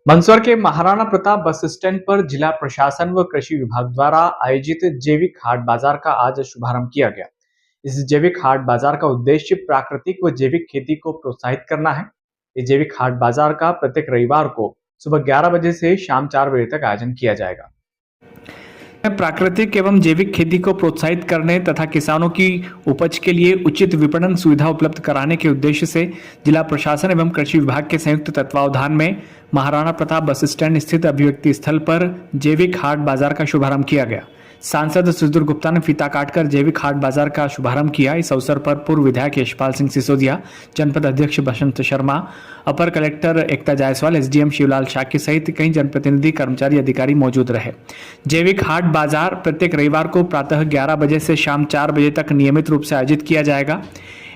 मंदसौर के Maharana Pratap bus stand पर जिला प्रशासन व कृषि विभाग द्वारा आयोजित जैविक हाट बाजार का आज शुभारंभ किया गया। इस जैविक हाट बाजार का उद्देश्य प्राकृतिक व जैविक खेती को प्रोत्साहित करना है। इस जैविक हाट बाजार का प्रत्येक रविवार को सुबह 11 बजे से शाम 4 बजे तक आयोजन किया जाएगा। प्राकृतिक एवं जैविक खेती को प्रोत्साहित करने तथा किसानों की उपज के लिए उचित विपणन सुविधा उपलब्ध कराने के उद्देश्य से जिला प्रशासन एवं कृषि विभाग के संयुक्त तत्वावधान में महाराणा प्रताप बस स्टैंड स्थित अभिव्यक्ति स्थल पर जैविक हाट बाजार का शुभारंभ किया गया। सांसद सुधीर गुप्ता ने फीता काटकर जैविक हाट बाजार का शुभारंभ किया। इस अवसर पर पूर्व विधायक यशपाल सिंह सिसोदिया, जनपद अध्यक्ष बसंत शर्मा, अपर कलेक्टर एकता जायसवाल, एसडीएम शिवलाल शाक्य सहित कई जनप्रतिनिधि, कर्मचारी, अधिकारी मौजूद रहे। जैविक हाट बाजार प्रत्येक रविवार को प्रातः 11 बजे से शाम 4 बजे तक नियमित रूप से आयोजित किया जाएगा।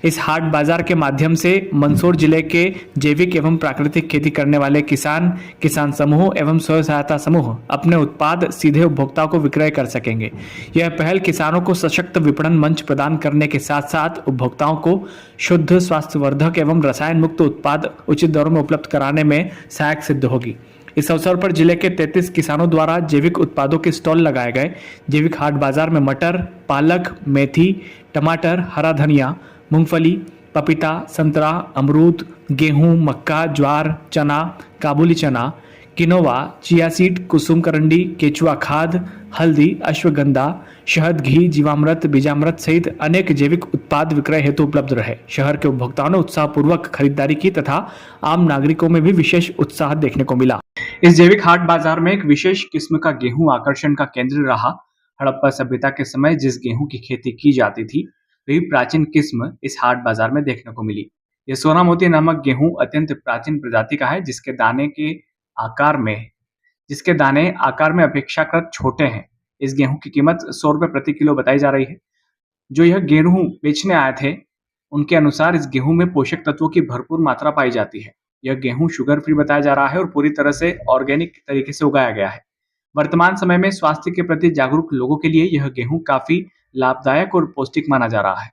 इस हाट बाजार के माध्यम से मंदसौर जिले के जैविक एवं प्राकृतिक खेती करने वाले किसान, किसान समूह एवं स्वयं सहायता समूह अपने उत्पाद सीधे उपभोक्ताओं को विक्रय कर सकेंगे। यह पहल किसानों को सशक्त विपणन मंच प्रदान करने के साथ साथ उपभोक्ताओं को शुद्ध, स्वास्थ्यवर्धक एवं रसायन मुक्त उत्पाद उचित दरों में उपलब्ध कराने में सहायक सिद्ध होगी। इस अवसर पर जिले के 33 किसानों द्वारा जैविक उत्पादों के स्टॉल लगाए गए। जैविक हाट बाजार में मटर, पालक, मेथी, टमाटर, हरा धनिया, मूंगफली, पपीता, संतरा, अमरूद, गेहूं, मक्का, ज्वार, चना, काबुली चना, किनोवा, चिया सीड, कुसुम करंडी, केचुआ खाद, हल्दी, अश्वगंधा, शहद, घी, जीवामृत, बीजामृत सहित अनेक जैविक उत्पाद विक्रय हेतु उपलब्ध रहे। शहर के उपभोक्ताओं ने उत्साहपूर्वक खरीदारी की तथा आम नागरिकों में भी विशेष उत्साह देखने को मिला। इस जैविक हाट बाजार में एक विशेष किस्म का गेहूं आकर्षण का केंद्र रहा। हड़प्पा सभ्यता के समय जिस गेहूं की खेती की जाती थी, वही प्राचीन किस्म इस हाट बाजार में देखने को मिली। यह सोना मोती नामक गेहूं अत्यंत प्राचीन प्रजाति का है, जिसके दाने आकार में अपेक्षाकृत छोटे हैं। इस गेहूं की कीमत 100 रुपए प्रति किलो बताई जा रही है। जो यह गेहूं बेचने आए थे, उनके अनुसार इस गेहूं में पोषक तत्वों की भरपूर मात्रा पाई जाती है। यह गेहूं शुगर फ्री बताया जा रहा है और पूरी तरह से ऑर्गेनिक तरीके से उगाया गया है। वर्तमान समय में स्वास्थ्य के प्रति जागरूक लोगों के लिए यह गेहूं काफी लाभदायक और पौष्टिक माना जा रहा है।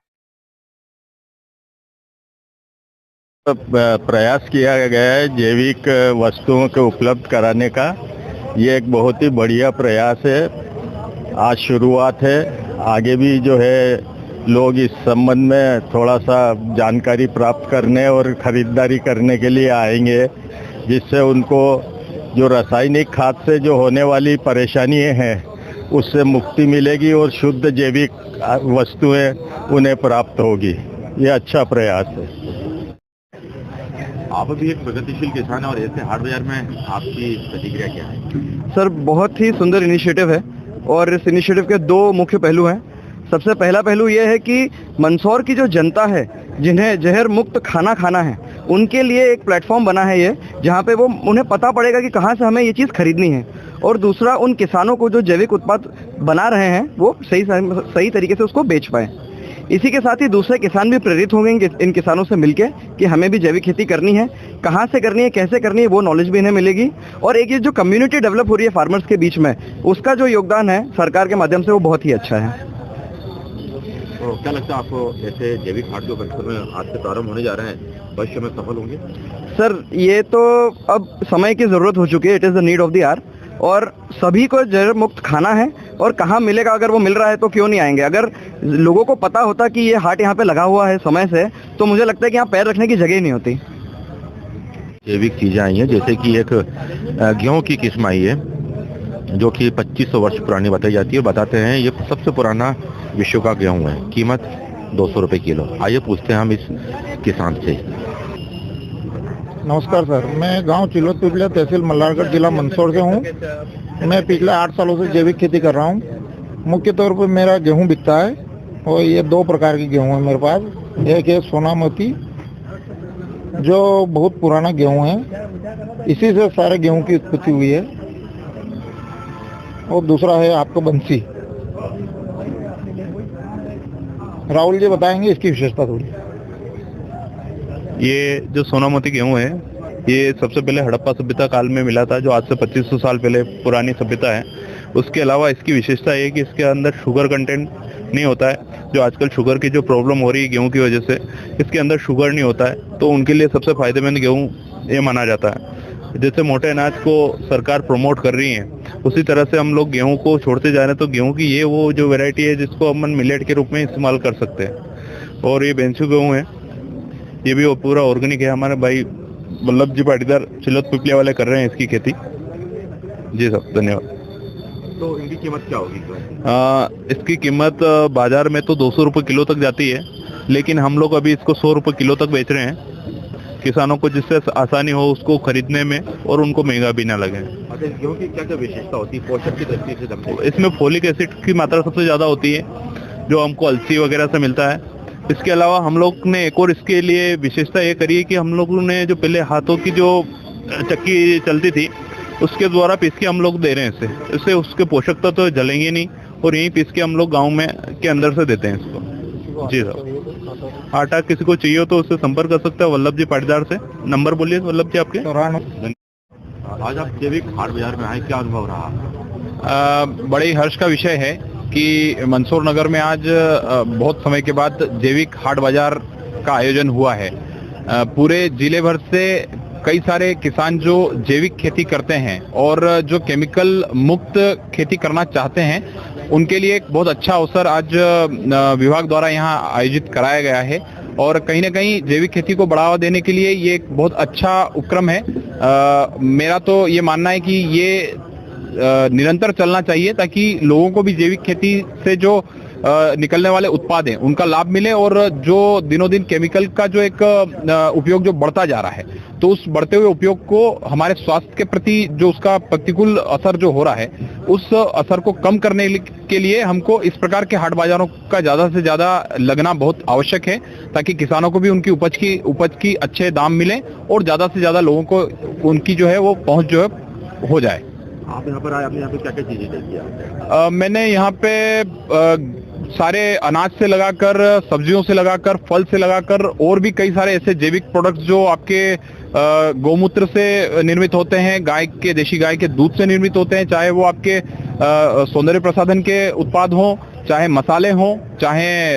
प्रयास किया गया है जैविक वस्तुओं को उपलब्ध कराने का। ये एक बहुत ही बढ़िया प्रयास है। आज शुरुआत है, आगे भी जो है लोग इस संबंध में थोड़ा सा जानकारी प्राप्त करने और खरीदारी करने के लिए आएंगे, जिससे उनको जो रासायनिक खाद से जो होने वाली परेशानियां हैं उससे मुक्ति मिलेगी और शुद्ध जैविक वस्तुएं उन्हें प्राप्त होगी। ये अच्छा प्रयास है। आप भी एक प्रगतिशील किसान हैं और ऐसे हाट बाजार में आपकी प्रतिक्रिया क्या है? सर, बहुत ही सुंदर इनिशिएटिव है और इस इनिशिएटिव के दो मुख्य पहलू हैं। सबसे पहला पहलू यह है कि मंदसौर की जो जनता है, जिन्हें जहर मुक्त खाना खाना है, उनके लिए एक प्लेटफॉर्म बना है ये, जहाँ पे वो उन्हें पता पड़ेगा कि कहाँ से हमें ये चीज़ खरीदनी है। और दूसरा, उन किसानों को जो जैविक उत्पाद बना रहे हैं वो सही तरीके से उसको बेच पाएँ। इसी के साथ ही दूसरे किसान भी प्रेरित होंगे इन किसानों से मिलके कि हमें भी जैविक खेती करनी है, कहाँ से करनी है, कैसे करनी है, वो नॉलेज भी इन्हें मिलेगी। और एक ये जो कम्युनिटी डेवलप हो रही है फार्मर्स के बीच में, उसका जो योगदान है सरकार के माध्यम से वो बहुत ही अच्छा है। तो क्या लगता है आपको, ऐसे जैविक हाट जो मंदसौर में आज से प्रारंभ होने जा रहे हैं, भविष्य में सफल होंगे? सर, ये तो अब समय की ज़रूरत हो चुकी है। It is the need of the hour और सभी को जहर मुक्त खाना है और कहाँ मिलेगा, अगर वो मिल रहा है तो क्यों नहीं आएंगे। अगर लोगों को पता होता कि ये हाट यहाँ पे लगा हुआ है समय से, तो मुझे लगता है कि यहाँ पैर रखने की जगह ही नहीं होती। जैविक चीज़ें आई हैं, जैसे कि एक गेहूं की किस्म आई है जो कि 2500 वर्ष पुरानी बताई जाती है। बताते हैं ये सबसे पुराना विश्व का गेहूं है। कीमत 200 रुपये किलो। आइए पूछते हैं हम इस किसान से। नमस्कार सर, मैं गांव चिलोत पिपलिया, तहसील मल्हारगढ़, जिला मंदसौर से हूं। मैं पिछले 8 सालों से जैविक खेती कर रहा हूं। मुख्य तौर पर मेरा गेहूं बिकता है और ये 2 प्रकार के गेहूं है मेरे पास। एक है सोना मोती, जो बहुत पुराना गेहूं है, इसी से सारे गेहूं की उत्पत्ति हुई है। और दूसरा है आपका बंसी। राहुल जी बताएंगे इसकी विशेषता थोड़ी। ये जो सोना मोती गेहूं है, ये सबसे पहले हड़प्पा सभ्यता काल में मिला था, जो आज से 2500 साल पहले पुरानी सभ्यता है। उसके अलावा इसकी विशेषता है कि इसके अंदर शुगर कंटेंट नहीं होता है। जो आजकल शुगर की जो प्रॉब्लम हो रही है गेहूं की वजह से, इसके अंदर शुगर नहीं होता है, तो उनके लिए सबसे फायदेमंद गेहूं ये माना जाता है। जैसे मोटे अनाज को सरकार प्रमोट कर रही है, उसी तरह से हम लोग गेहूं को छोड़ते जा रहे हैं। तो गेहूं की ये वो जो वैरायटी है जिसको अपन मिलेट के रूप में इस्तेमाल कर सकते हैं। और ये बेंसू गेहूं है, ये भी वो पूरा ऑर्गेनिक है। हमारे भाई वल्लभ जी पाटीदार चिलोत पिपलिया वाले कर रहे हैं इसकी खेती। जी साहब, धन्यवाद। तो इनकी कीमत क्या होगी? इसकी कीमत बाजार में तो 200 रुपये किलो तक जाती है, लेकिन हम लोग अभी इसको 100 रुपये किलो तक बेच रहे हैं किसानों को, जिससे आसानी हो उसको खरीदने में और उनको महंगा भी ना लगे। अच्छा, गेहूं की क्या क्या विशेषता होती है पोषक की दृष्टि से समझे? इसमें फोलिक एसिड की मात्रा सबसे ज़्यादा होती है, जो हमको अलसी वगैरह से मिलता है। इसके अलावा हम लोग ने एक और इसके लिए विशेषता ये करी है कि हम लोगों ने जो पहले हाथों की जो चक्की चलती थी उसके द्वारा पीस के हम लोग दे रहे हैं इससे उसके पोषक तत्व तो जलेंगे नहीं, और यहीं पीस के हम लोग गाँव में के अंदर से देते हैं इसको। जी साहब, आटा किसी को चाहिए तो उससे संपर्क कर सकते हैं वल्लभ जी पाटीदार से। नंबर बोलिए वल्लभ जी आपके। आज आप जैविक हाट बाजार में आए, क्या अनुभव रहा? बड़े हर्ष का विषय है कि मंदसौर नगर में आज बहुत समय के बाद जैविक हाट बाजार का आयोजन हुआ है। पूरे जिले भर से कई सारे किसान जो जैविक खेती करते हैं और जो केमिकल मुक्त खेती करना चाहते हैं, उनके लिए एक बहुत अच्छा अवसर आज विभाग द्वारा यहाँ आयोजित कराया गया है। और कहीं ना कहीं जैविक खेती को बढ़ावा देने के लिए ये एक बहुत अच्छा उपक्रम है। मेरा तो ये मानना है कि ये निरंतर चलना चाहिए, ताकि लोगों को भी जैविक खेती से जो निकलने वाले उत्पाद हैं उनका लाभ मिले, और जो दिनों दिन केमिकल का जो एक उपयोग जो बढ़ता जा रहा है, तो उस बढ़ते हुए उपयोग को हमारे स्वास्थ्य के प्रति जो उसका प्रतिकूल असर जो हो रहा है, उस असर को कम करने के लिए हमको इस प्रकार के हाट बाजारों का ज्यादा से ज्यादा लगना बहुत आवश्यक है, ताकि किसानों को भी उनकी उपज की अच्छे दाम मिले और ज्यादा से ज्यादा लोगों को उनकी जो है वो पहुंच जो है हो जाए। आप यहाँ पर आए, आपने यहाँ पे क्या क्या चीजें देखी? मैंने यहाँ पे सारे अनाज से लगाकर, सब्जियों से लगाकर, फल से लगाकर और भी कई सारे ऐसे जैविक प्रोडक्ट्स जो आपके गौमूत्र से निर्मित होते हैं, गाय के, देशी गाय के दूध से निर्मित होते हैं, चाहे वो आपके सौंदर्य प्रसाधन के उत्पाद हों, चाहे मसाले हों, चाहे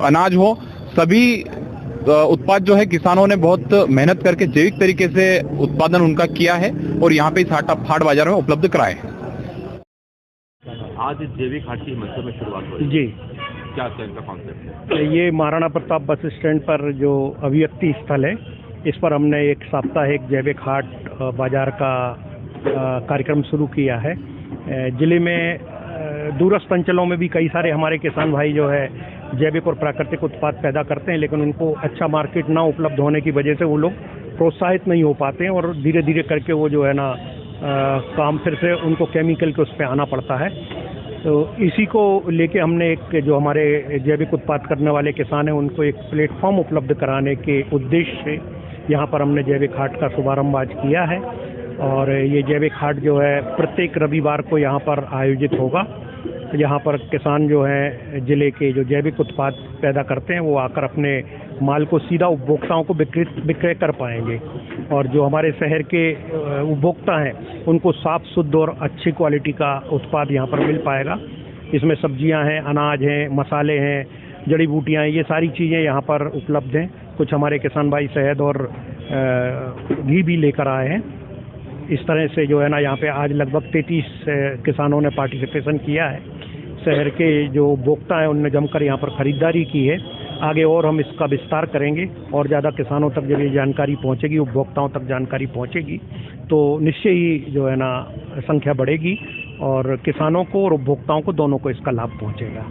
अनाज हो, सभी उत्पाद जो है किसानों ने बहुत मेहनत करके जैविक तरीके से उत्पादन उनका किया है और यहाँ पे इस हाट बाजार में उपलब्ध कराए हैं। आज जैविक हाट की मंदसौर में शुरुआत हुई जी, क्या इनका कॉन्सेप्ट है? ये महाराणा प्रताप बस स्टैंड पर जो अभिव्यक्ति स्थल है, इस पर हमने एक साप्ताहिक जैविक हाट बाजार का कार्यक्रम शुरू किया है। जिले में दूरस्थ अंचलों में भी कई सारे हमारे किसान भाई जो है जैविक और प्राकृतिक उत्पाद पैदा करते हैं, लेकिन उनको अच्छा मार्केट ना उपलब्ध होने की वजह से वो लोग प्रोत्साहित नहीं हो पाते हैं, और धीरे धीरे करके वो जो है ना काम फिर से उनको केमिकल के उस पर आना पड़ता है। तो इसी को लेके हमने एक जो हमारे जैविक उत्पाद करने वाले किसान हैं उनको एक प्लेटफॉर्म उपलब्ध कराने के उद्देश्य से यहाँ पर हमने जैविक हाट का शुभारंभ आज किया है। और ये जैविक हाट जो है प्रत्येक रविवार को यहाँ पर आयोजित होगा। यहाँ पर किसान जो हैं जिले के जो जैविक उत्पाद पैदा करते हैं वो आकर अपने माल को सीधा उपभोक्ताओं को विक्रय कर पाएंगे, और जो हमारे शहर के उपभोक्ता हैं उनको साफ शुद्ध और अच्छी क्वालिटी का उत्पाद यहाँ पर मिल पाएगा। इसमें सब्जियाँ हैं, अनाज हैं, मसाले हैं, जड़ी बूटियाँ हैं, ये सारी चीज़ें यहाँ पर उपलब्ध हैं। कुछ हमारे किसान भाई शहद और घी भी लेकर आए हैं। इस तरह से जो है ना यहाँ पे आज लगभग 33 किसानों ने पार्टिसिपेशन किया है। शहर के जो उपभोक्ता हैं उनने जमकर यहाँ पर खरीदारी की है। आगे और हम इसका विस्तार करेंगे और ज़्यादा किसानों तक जब ये जानकारी पहुँचेगी, उपभोक्ताओं तक जानकारी पहुँचेगी, तो निश्चय ही जो है ना संख्या बढ़ेगी और किसानों को और उपभोक्ताओं को दोनों को इसका लाभ पहुँचेगा।